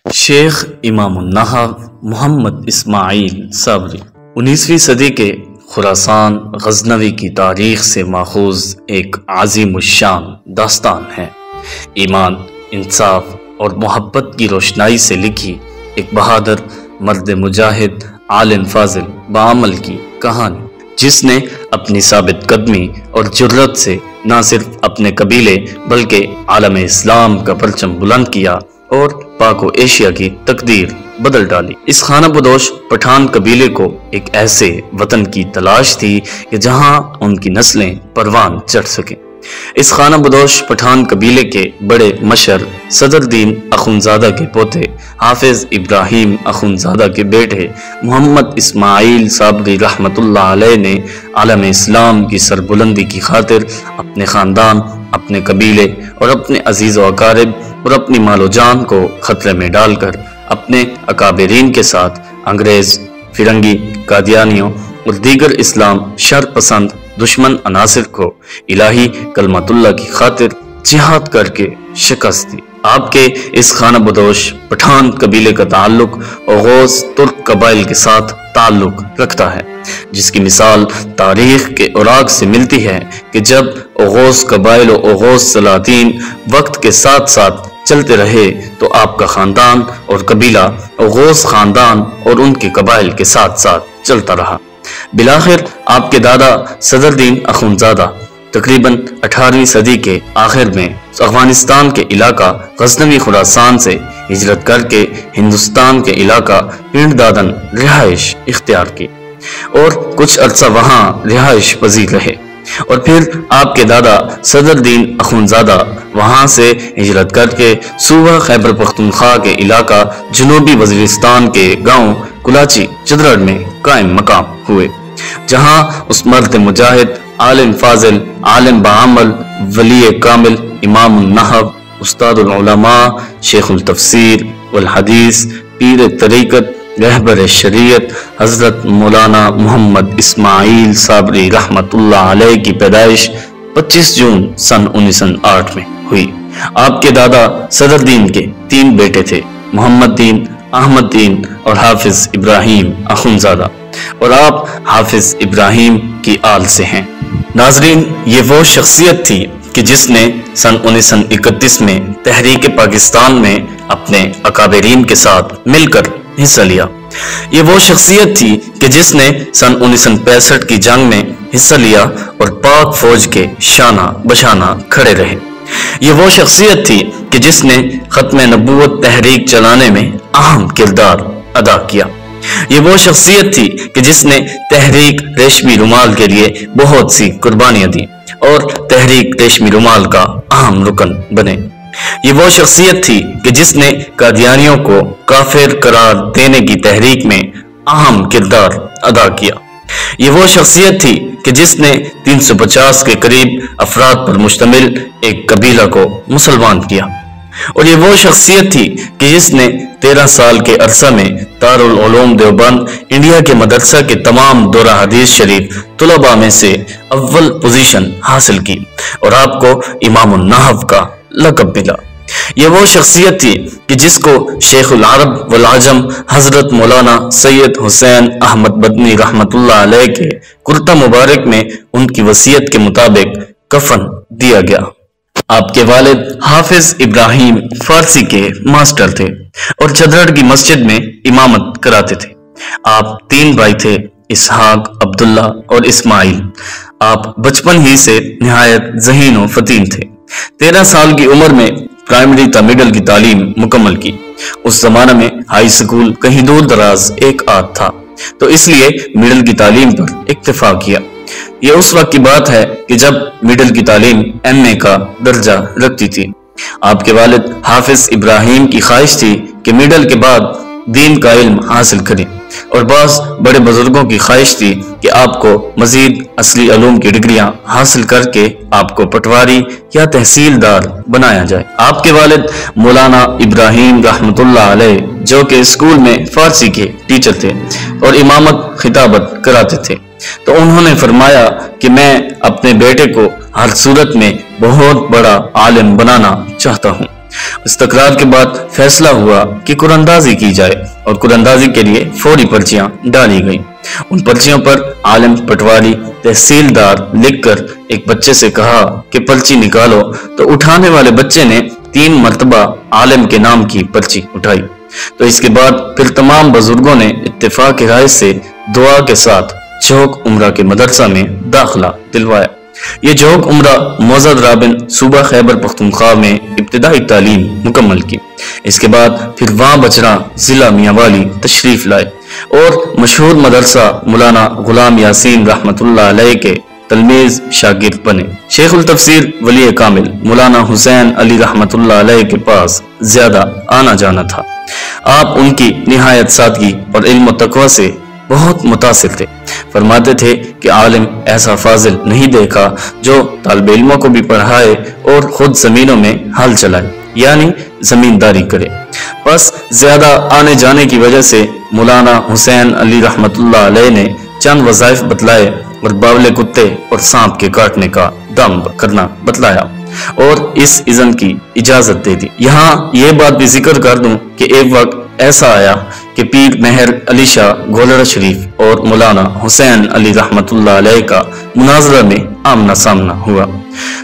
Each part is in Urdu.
شیخ امام النحو محمد اسماعیل صابری 19ویں صدی کے خراسان غزنوی کی تاریخ سے ماخوذ ایک عظیم الشان داستان ہے۔ ایمان، انصاف اور محبت کی روشنائی سے لکھی ایک بہادر مرد مجاہد، عالم فاضل بعمل کی کہانی، جس نے اپنی ثابت قدمی اور جرأت سے نہ صرف اپنے قبیلے بلکہ عالم اسلام کا پرچم بلند کیا اور پاک و ایشیا کی تقدیر بدل ڈالی۔ اس خانہ بدوش پٹھان قبیلے کو ایک ایسے وطن کی تلاش تھی کہ جہاں ان کی نسلیں پروان چڑھ سکیں۔ اس خانہ بدوش پٹھان قبیلے کے بڑے مشر صدرالدین اخونزادہ کے پوتے حافظ ابراہیم اخونزادہ کے بیٹے محمد اسماعیل صابری رحمت اللہ علیہ نے عالم اسلام کی سربلندی کی خاطر اپنے خاندان، اپنے قبیلے اور اپنے عزیز و اقارب اور اپنی مال و جان کو خطرے میں ڈال کر اپنے اکابرین کے ساتھ انگریز، فرنگی، قادیانیوں اور دیگر اسلام شر پسند دشمن عناصر کو الہی کلمت اللہ کی خاطر جہاد کر کے شکست دی۔ آپ کے اس خانہ بدوش پٹھان قبیلے کا تعلق اوغوز ترک قبائل کے ساتھ تعلق رکھتا ہے، جس کی مثال تاریخ کے اوراق سے ملتی ہے کہ جب اوغوز قبائل و اوغوز سلاطین وقت کے ساتھ ساتھ چلتے رہے تو آپ کا خاندان اور قبیلہ اوغوز خاندان اور ان کے قبائل کے ساتھ ساتھ چلتا رہا۔ بالآخر آپ کے دادا صدرالدین اخونزادہ تقریباً 18ویں صدی کے آخر میں افغانستان کے علاقہ غزنوی خراسان سے ہجرت کر کے ہندوستان کے علاقہ پنڈ دادن رہائش اختیار کی اور کچھ عرصہ وہاں رہائش پذیر رہے، اور پھر آپ کے دادا صدرالدین اخونزادہ وہاں سے ہجرت کر کے صوبہ خیبر پختونخوا کے علاقہ جنوبی وزیرستان کے گاؤں کلاچی چدرڑ میں قائم مقام ہوئے، جہاں اس مرد مجاہد، عالم فاضل، عالم بعمل، ولی کامل، امام النحو، استاد العلماء، شیخ التفسیر والحدیث، پیر طریقت، رہبر شریعت حضرت مولانا محمد اسماعیل صابری رحمت اللہ علیہ کی پیدائش 25 جون سن 1908 میں ہوئی۔ آپ کے دادا صدرالدین کے 3 بیٹے تھے، محمد دین، احمد دین اور حافظ ابراہیم اخونزادہ، اور آپ حافظ ابراہیم کی آل سے ہیں۔ ناظرین، یہ وہ شخصیت تھی کہ جس نے سن 1931 میں تحریک پاکستان میں اپنے اکابرین کے ساتھ مل کر حصہ لیا۔ یہ وہ شخصیت تھی کہ جس نے سن 1965 کی جنگ میں حصہ لیا اور پاک فوج کے شانہ بشانہ کھڑے رہے۔ یہ وہ شخصیت تھی کہ جس نے ختم نبوت تحریک چلانے میں اہم کردار ادا کیا۔ یہ وہ شخصیت تھی کہ جس نے تحریک ریشمی رومال کے لیے بہت سی قربانیاں دی اور تحریک ریشمی رومال کا اہم رکن بنے۔ یہ وہ شخصیت تھی کہ جس نے قادیانیوں کو کافر قرار دینے کی تحریک میں اہم کردار ادا کیا۔ یہ وہ شخصیت تھی کہ جس نے 350 کے قریب افراد پر مشتمل ایک قبیلہ کو مسلمان کیا، اور یہ وہ شخصیت تھی کہ جس نے 13 سال کے عرصہ میں دارالعلوم دیوبند انڈیا کے مدرسہ کے تمام دورہ حدیث شریف طلباء میں سے اول پوزیشن حاصل کی اور آپ کو امام النحو کا لقب ملا۔ یہ وہ شخصیت تھی کہ جس کو شیخ العرب والعجم حضرت مولانا سید حسین احمد بدنی رحمت اللہ علیہ کے کرتا مبارک میں ان کی وصیت کے مطابق کفن دیا گیا۔ آپ کے والد حافظ ابراہیم فارسی کے ماسٹر تھے اور چدرڑ کی مسجد میں امامت کراتے تھے۔ آپ 3 بھائی تھے، اسحاق، عبداللہ اور اسماعیل۔ آپ بچپن ہی سے نہایت ذہین و فطین تھے۔ 13 سال کی عمر میں پرائمری تا مڈل کی تعلیم مکمل کی۔ اس زمانہ میں ہائی سکول کہیں دور دراز ایک آدھ تھا، تو اس لیے مڈل کی تعلیم پر اکتفا کیا۔ یہ اس وقت کی بات ہے کہ جب مڈل کی تعلیم ایم اے کا درجہ رکھتی تھی۔ آپ کے والد حافظ ابراہیم کی خواہش تھی کہ مڈل کے بعد دین کا علم حاصل کریں، اور بعض بڑے بزرگوں کی خواہش تھی کہ آپ کو مزید اصلی علوم کی ڈگریاں حاصل کر کے آپ کو پٹواری یا تحصیلدار بنایا جائے۔ آپ کے والد مولانا ابراہیم رحمت اللہ علیہ، جو کہ اسکول میں فارسی کے ٹیچر تھے اور امامت خطابت کراتے تھے، تو انہوں نے فرمایا کہ میں اپنے بیٹے کو ہر صورت میں بہت بڑا عالم بنانا چاہتا ہوں۔ اس تکرار کے بعد فیصلہ ہوا کہ قراندازی کی جائے اور قراندازی کے لیے فوری پرچیاں ڈالی گئیں۔ ان پرچیوں پر عالم، پٹواری، تحصیلدار لکھ کر ایک بچے سے کہا کہ پرچی نکالو، تو اٹھانے والے بچے نے 3 مرتبہ عالم کے نام کی پرچی اٹھائی۔ تو اس کے بعد پھر تمام بزرگوں نے اتفاق رائے سے دعا کے ساتھ جھوک عمرہ کے مدرسہ میں داخلہ دلوایا۔ یہ جھوک عمرہ معزز رابن صوبہ خیبر پختونخوا میں ابتدائی تعلیم مکمل کی۔ اس کے بعد پھر وہاں بچرا ضلع میانوالی تشریف لائے اور مشہور مدرسہ مولانا غلام یاسین رحمت اللہ علیہ کے تلمیذ شاگرد بنے۔ شیخ التفسیر ولی کامل مولانا حسین علی رحمت اللہ علیہ کے پاس زیادہ آنا جانا تھا۔ آپ ان کی نہایت سادگی اور علم و تقوی سے بہت متاثر تھے۔ فرماتے تھے کہ عالم ایسا فاضل نہیں دیکھا جو طالب علموں کو بھی پڑھائے اور خود زمینوں میں ہل چلائے، یعنی زمینداری کرے۔ بس زیادہ آنے جانے کی وجہ سے مولانا حسین علی رحمت اللہ علیہ نے چند وظائف بتلائے اور باولے کتے اور سانپ کے کاٹنے کا دم کرنا بتلایا اور اس اذن کی اجازت دے دی۔ یہاں یہ بات بھی ذکر کر دوں کہ ایک وقت ایسا آیا کہ پیر مہر علی شاہ گولڑا شریف اور مولانا حسین علی رحمت اللہ علیہ کا مناظرہ میں آمنا سامنا ہوا،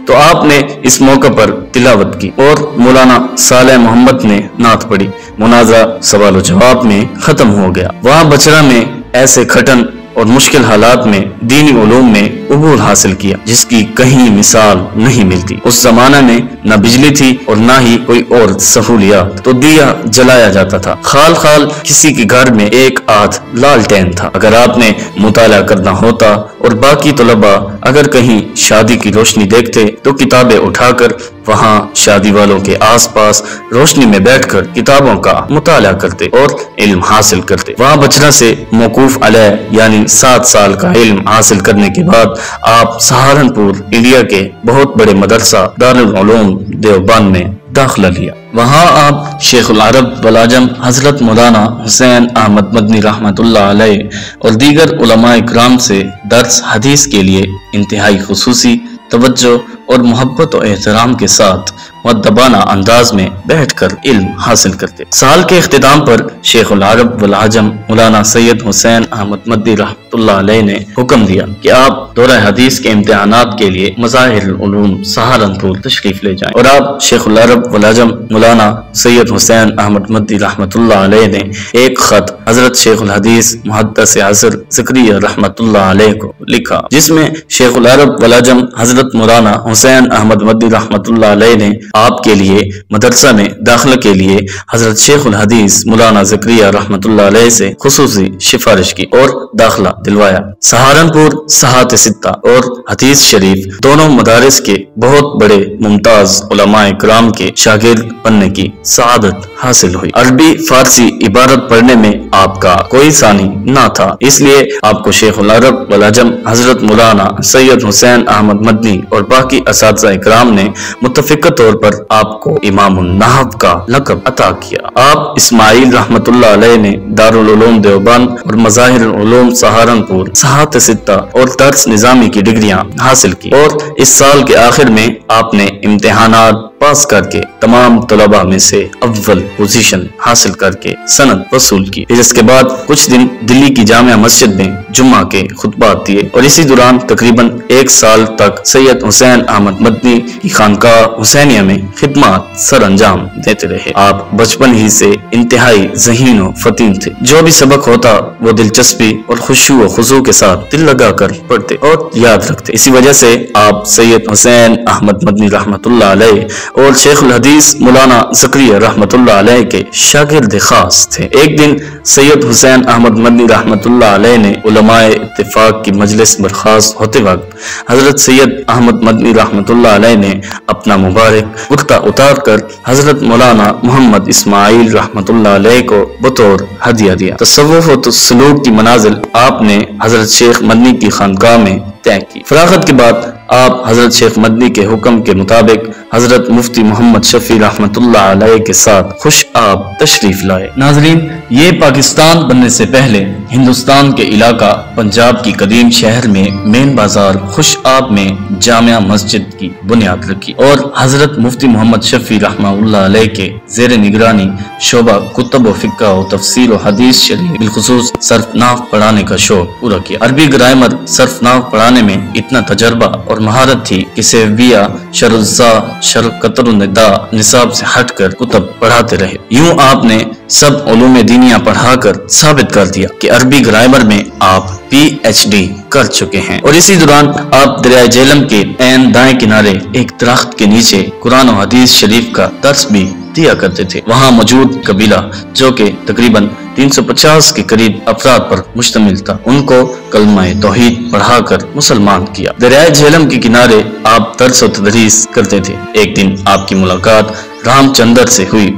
تو آپ نے اس موقع پر تلاوت کی اور مولانا صالح محمد نے نعت پڑھی۔ مناظرہ سوال و جواب میں ختم ہو گیا۔ وہاں بچرا میں ایسے کھٹن اور مشکل حالات میں دینی علوم میں عبور حاصل کیا جس کی کہیں مثال نہیں ملتی۔ اس زمانے میں نہ بجلی تھی اور نہ ہی کوئی اور سہولیات، تو دیا جلایا جاتا تھا۔ خال خال کسی کے گھر میں ایک آدھ لالٹین تھا۔ اگر آپ نے مطالعہ کرنا ہوتا اور باقی طلباء اگر کہیں شادی کی روشنی دیکھتے تو کتابیں اٹھا کر وہاں شادی والوں کے آس پاس روشنی میں بیٹھ کر کتابوں کا مطالعہ کرتے اور علم حاصل کرتے۔ وہاں بچرا سے موقوف علیہ یعنی 7 سال کا علم حاصل کرنے کے بعد آپ سہارنپور انڈیا کے بہت بڑے مدرسہ دارالعلوم دیوبند میں داخلہ لیا۔ وہاں آپ شیخ العرب والعجم حضرت مولانا حسین احمد مدنی رحمت اللہ علیہ اور دیگر علماء کرام سے درس حدیث کے لیے انتہائی خصوصی توجہ اور محبت و احترام کے ساتھ مؤدبانہ انداز میں بیٹھ کر علم حاصل کرتے۔ سال کے اختتام پر شیخ العرب والعجم مولانا سید حسین احمد مدنی رحمت اللہ علیہ نے حکم دیا کہ آپ دورہ حدیث کے امتحانات کے لیے مظاہر العلوم سہارنپور تشریف لے جائیں، اور آپ شیخ العرب والعجم مولانا سید حسین احمد مدنی رحمت اللہ علیہ نے ایک خط حضرت شیخ الحدیث محدث عصر زکریا رحمت اللہ علیہ کو لکھا، جس میں شیخ العرب والعجم حضرت مولانا حسین احمد مدنی رحمت اللہ علیہ نے آپ کے لیے مدرسہ میں داخلہ کے لیے حضرت شیخ الحدیث مولانا زکریا رحمت اللہ علیہ سے خصوصی سفارش کی اور داخلہ دلوایا۔ سہارنپور صحات ستہ اور حدیث شریف دونوں مدارس کے بہت بڑے ممتاز علماء کرام کے شاگرد بننے کی سعادت حاصل ہوئی۔ عربی فارسی عبارت پڑھنے میں آپ کا کوئی ثانی نہ تھا، اس لیے آپ کو شیخ العرب والعجم حضرت مولانا سید حسین احمد مدنی اور باقی اساتذہ کرام نے متفقہ طور پر آپ کو امام النحو کا لقب عطا کیا۔ آپ اسماعیل رحمت اللہ علیہ نے دارالعلوم دیوبند اور مظاہر العلوم سہارنپور صحات ستہ اور درس نظامی کی ڈگریاں حاصل کی، اور اس سال کے آخر میں آپ نے امتحانات پاس کر کے تمام طلباء میں سے اول پوزیشن حاصل کر کے سند وصول کی۔ پھر اس کے بعد کچھ دن دلی کی جامع مسجد میں جمعہ کے خطبات دیے، اور اسی دوران تقریباً 1 سال تک سید حسین احمد مدنی کی خانقاہ حسینیہ میں خدمات سر انجام دیتے رہے۔ آپ بچپن ہی سے انتہائی ذہین و فطین تھے۔ جو بھی سبق ہوتا وہ دلچسپی اور خشوع و خضوع کے ساتھ دل لگا کر پڑھتے اور یاد رکھتے۔ اسی وجہ سے آپ سید حسین احمد مدنی رحمت اللہ علیہ اور شیخ الحدیث مولانا زکریا رحمت اللہ علیہ کے شاگرد خاص تھے۔ ایک دن سید حسین احمد مدنی رحمت اللہ علیہ نے علماء اتفاق کی مجلس برخاست ہوتے وقت حضرت سید احمد مدنی رحمت اللہ علیہ نے اپنا مبارک کرتا اتار کر حضرت مولانا محمد اسماعیل رحمت اللہ علیہ کو بطور ہدیہ دیا۔ تصوف و سلوک کی منازل آپ نے حضرت شیخ مدنی کی خانقاہ میں طے کی۔ فراغت کے بعد آپ حضرت شیخ مدنی کے حکم کے مطابق حضرت مفتی محمد شفیع رحمت اللہ علیہ کے ساتھ خوش آب تشریف لائے۔ ناظرین، یہ پاکستان بننے سے پہلے ہندوستان کے علاقہ پنجاب کی قدیم شہر میں مین بازار خوش آب میں جامع مسجد کی بنیاد رکھی اور حضرت مفتی محمد شفیع رحمہ اللہ علیہ کے زیر نگرانی شعبہ کتب و فقہ و تفسیر و حدیث شریف بالخصوص صرف نحو پڑھانے کا شوق پورا کیا۔ عربی گرامر صرف نحو پڑھانے میں اتنا تجربہ اور مہارت تھی کہ سیویہ، شرح الزا، شرح قطر النداء نصاب سے ہٹ کر کتب پڑھاتے رہے۔ یوں آپ نے سب علوم دینیہ پڑھا کر ثابت کر دیا کہ عربی گرامر میں آپ PhD کر چکے ہیں، اور اسی دوران آپ دریائے جہلم کے عین دائیں کنارے ایک درخت کے نیچے قرآن و حدیث شریف کا درس بھی دیا کرتے تھے۔ وہاں موجود قبیلہ جو کہ تقریباً 350 کے قریب افراد پر مشتمل تھا، ان کو کلمہ توحید پڑھا کر مسلمان کیا۔ دریائے جہلم کے کنارے آپ درس و تدریس کرتے تھے۔ ایک دن آپ کی ملاقات رام چندر سے ہوئی۔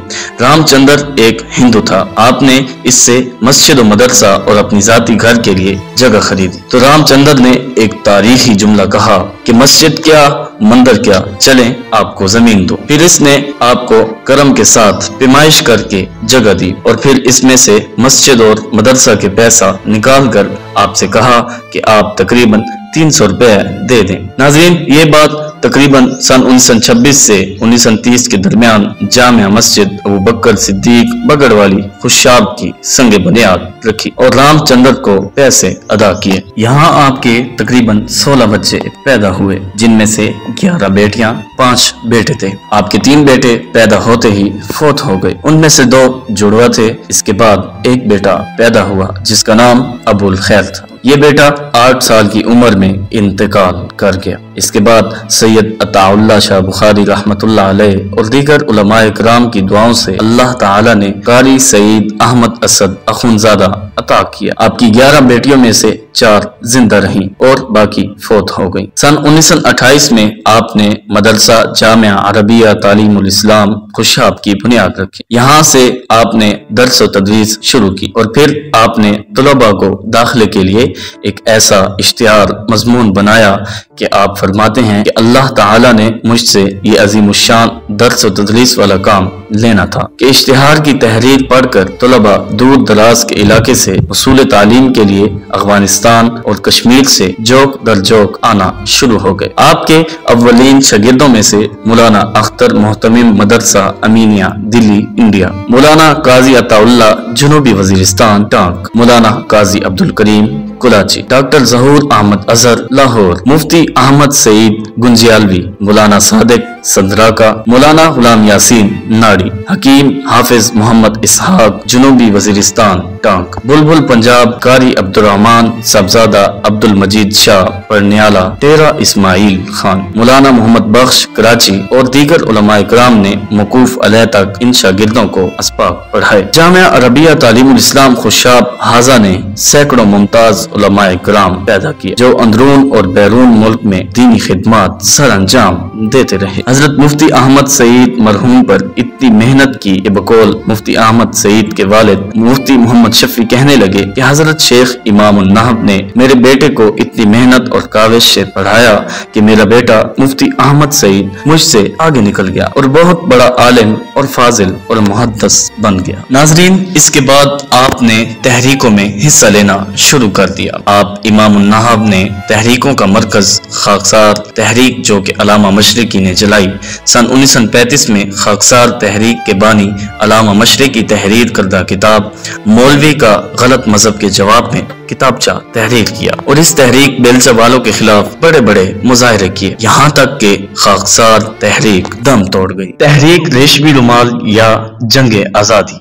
رام چندر ایک ہندو تھا۔ آپ نے اس سے مسجد و مدرسہ اور اپنی ذاتی گھر کے لیے جگہ خریدی تو رام چندر نے ایک تاریخی جملہ کہا کہ مسجد کیا، مندر کیا، چلیں آپ کو زمین دو۔ پھر اس نے آپ کو کرم کے ساتھ پیمائش کر کے جگہ دی اور پھر اس میں سے مسجد اور مدرسہ کے پیسہ نکال کر آپ سے کہا کہ آپ تقریباً 300 روپے دے دیں۔ ناظرین، یہ بات تقریباً سن 1926 سے 1930 کے درمیان جامع مسجد ابو بکر صدیق بگڑ والی خوشاب کی سنگ بنیاد رکھی اور رام چندر کو پیسے ادا کیے۔ یہاں آپ کے تقریباً 16 بچے پیدا ہوئے، جن میں سے 11 بیٹیاں، 5 بیٹے تھے۔ آپ کے 3 بیٹے پیدا ہوتے ہی فوت ہو گئے، ان میں سے 2 جڑوا تھے۔ اس کے بعد ایک بیٹا پیدا ہوا جس کا نام ابو الخیر تھا۔ یہ بیٹا 8 سال کی عمر میں انتقال کر گیا۔ اس کے بعد سید عطا اللہ شاہ بخاری رحمت اللہ علیہ اور دیگر علماء کرام کی دعاؤں سے اللہ تعالی نے قاری سعید احمد اسد اخونزادہ عطا کیا۔ آپ کی 11 بیٹیوں میں سے 4 زندہ رہیں اور باقی فوت ہو گئیں۔ سن 1928 میں آپ نے مدرسہ جامعہ عربیہ تعلیم الاسلام خوشاب کی بنیاد رکھی۔ یہاں سے آپ نے درس و تدریس شروع کی اور پھر آپ نے طلباء کو داخلے کے لیے ایک ایسا اشتہار مضمون بنایا کہ آپ فرماتے ہیں کہ اللہ تعالی نے مجھ سے یہ عظیم الشان درس و تدریس والا کام لینا تھا کہ اشتہار کی تحریر پڑھ کر طلباء دور دراز کے علاقے سے حصول تعلیم کے لیے افغانستان اور کشمیر سے جوک در جوک آنا شروع ہو گئے۔ آپ کے اولین شاگردوں میں سے مولانا اختر محتمم مدرسہ امینیہ دلی انڈیا، مولانا قاضی عطا اللہ جنوبی وزیرستان ٹانک، مولانا قاضی عبد الکریم کلاچی، ڈاکٹر ظہور احمد اظہر لاہور، مفتی احمد سعید گنجیالوی، مولانا صادق سندراکا، مولانا غلام یاسین ناڑی، حکیم حافظ محمد اسحاق جنوبی وزیرستان ٹانک، بلبل پنجاب قاری عبدالرحمن صاحبزادہ عبد المجید شاہ پرنیالہ، ٹیرا اسماعیل خان، مولانا محمد بخش کراچی اور دیگر علماء کرام نے موقوف علیہ تک ان شاگردوں کو اسباق پڑھائے۔ جامعہ عربیہ تعلیم الاسلام خوشاب حاضہ نے سینکڑوں ممتاز علماء کرام پیدا کیے جو اندرون اور بیرون ملک میں دینی خدمات سر انجام دیتے رہے۔ حضرت مفتی احمد سعید مرحوم پر اتنی محنت کی کہ بقول مفتی احمد سعید کے والد مفتی محمد شفیع کہنے لگے کہ حضرت شیخ امام النہب نے میرے بیٹے کو اتنی محنت اور کاوش سے پڑھایا کہ میرا بیٹا مفتی احمد سعید مجھ سے آگے نکل گیا اور بہت بڑا عالم اور فاضل اور محدث بن گیا۔ ناظرین، اس کے بعد آپ نے تحریکوں میں حصہ لینا شروع کر دیا۔ آپ امام النہب نے تحریکوں کا مرکز خاکسار تحریک جو کہ علامہ مشرقی نے چلائی۔ سن 1935 میں خاکسار تحریک کے بانی علامہ مشرقی تحریر کردہ کتاب مولوی کا غلط مذہب کے جواب میں کتابچہ تحریر کیا اور اس تحریک بیلچہ والوں کے خلاف بڑے بڑے مظاہرے کیے، یہاں تک کہ خاکسار تحریک دم توڑ گئی۔ تحریک ریشمی رومال یا جنگ آزادی،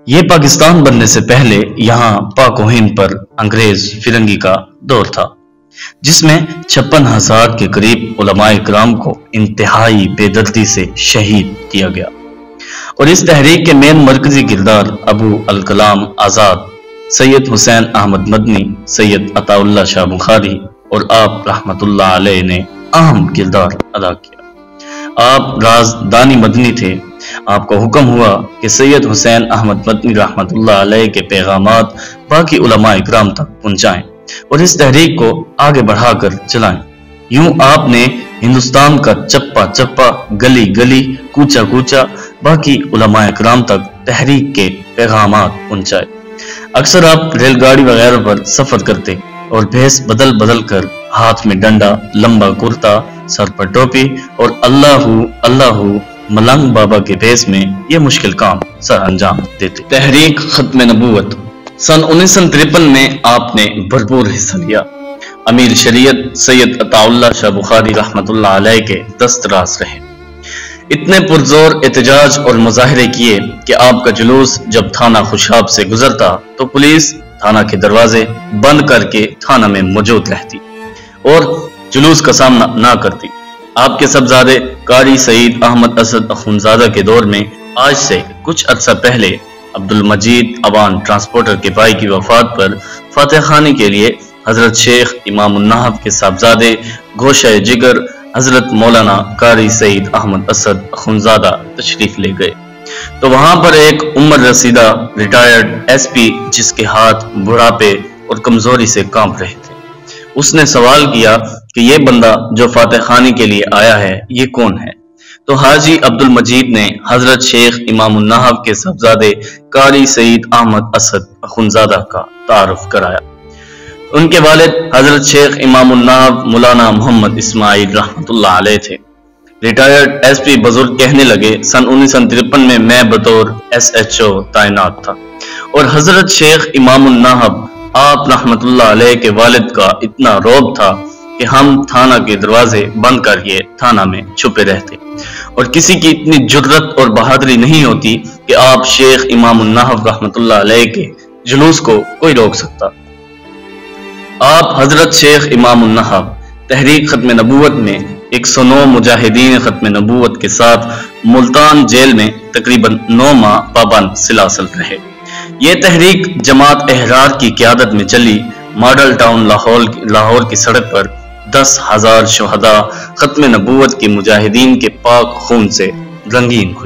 یہ پاکستان بننے سے پہلے یہاں پاک و ہند پر انگریز فرنگی کا دور تھا، جس میں 56,000 کے قریب علماء کرام کو انتہائی بے دردی سے شہید کیا گیا، اور اس تحریک کے مین مرکزی کردار ابو الکلام آزاد، سید حسین احمد مدنی، سید عطا اللہ شاہ بخاری اور آپ رحمت اللہ علیہ نے اہم کردار ادا کیا۔ آپ رازدانی مدنی تھے۔ آپ کو حکم ہوا کہ سید حسین احمد مدنی رحمت اللہ علیہ کے پیغامات باقی علماء اکرام تک پہنچائیں اور اس تحریک کو آگے بڑھا کر چلائیں۔ یوں آپ نے ہندوستان کا چپا چپا، گلی گلی، کوچا کوچا باقی علماء اکرام تک تحریک کے پیغامات پہنچائے۔ اکثر آپ ریل گاڑی وغیرہ پر سفر کرتے اور بھیس بدل بدل کر ہاتھ میں ڈنڈا، لمبا کرتا، سر پر ٹوپی اور اللہ ملنگ بابا کے بھیس میں یہ مشکل کام سر انجام دیتے۔ تحریک ختم نبوت سن 1953 میں آپ نے بھرپور حصہ لیا۔ امیر شریعت سید عطا اللہ شاہ بخاری رحمت اللہ علیہ کے دستراز رہے۔ اتنے پرزور احتجاج اور مظاہرے کیے کہ آپ کا جلوس جب تھانہ خوشاب سے گزرتا تو پولیس تھانہ کے دروازے بند کر کے تھانہ میں موجود رہتی اور جلوس کا سامنا نہ کرتی۔ آپ کے صاحبزادے قاری سعید احمد اسد اخونزادہ کے دور میں آج سے کچھ عرصہ پہلے عبد المجید عوان ٹرانسپورٹر کے بھائی کی وفات پر فاتح خانی کے لیے حضرت شیخ امام النہب کے صاحبزادے گوشہ جگر حضرت مولانا قاری سعید احمد اسد اخونزادہ تشریف لے گئے تو وہاں پر ایک عمر رسیدہ ریٹائرڈ ایس پی جس کے ہاتھ بڑھاپے اور کمزوری سے کانپ رہے تھے، اس نے سوال کیا کہ یہ بندہ جو فاتح خانی کے لیے آیا ہے یہ کون ہے؟ تو حاجی عبد المجید نے حضرت شیخ امام النہب کے صاحبزادے قاری سعید احمد اسد اخونزادہ کا تعارف کرایا۔ ان کے والد حضرت شیخ امام النہب مولانا محمد اسماعیل رحمت اللہ علیہ تھے۔ ریٹائرڈ ایس پی بزرگ کہنے لگے سن 1953 میں بطور SHO تعینات تھا اور حضرت شیخ امام النہب آپ رحمت اللہ علیہ کے والد کا اتنا رعب تھا کہ ہم تھانہ کے دروازے بند کر کے تھانہ میں چھپے رہتے اور کسی کی اتنی جرت اور بہادری نہیں ہوتی کہ آپ شیخ امام النہب رحمت اللہ علیہ کے جلوس کو کوئی روک سکتا۔ آپ حضرت شیخ امام النہب تحریک ختم نبوت میں 109 مجاہدین ختم نبوت کے ساتھ ملتان جیل میں تقریباً 9 ماہ پابند سلاسل رہے۔ یہ تحریک جماعت احرار کی قیادت میں چلی۔ ماڈل ٹاؤن لاہور کی سڑک پر 10,000 شہداء ختم نبوت کے مجاہدین کے پاک خون سے رنگین ہوئی۔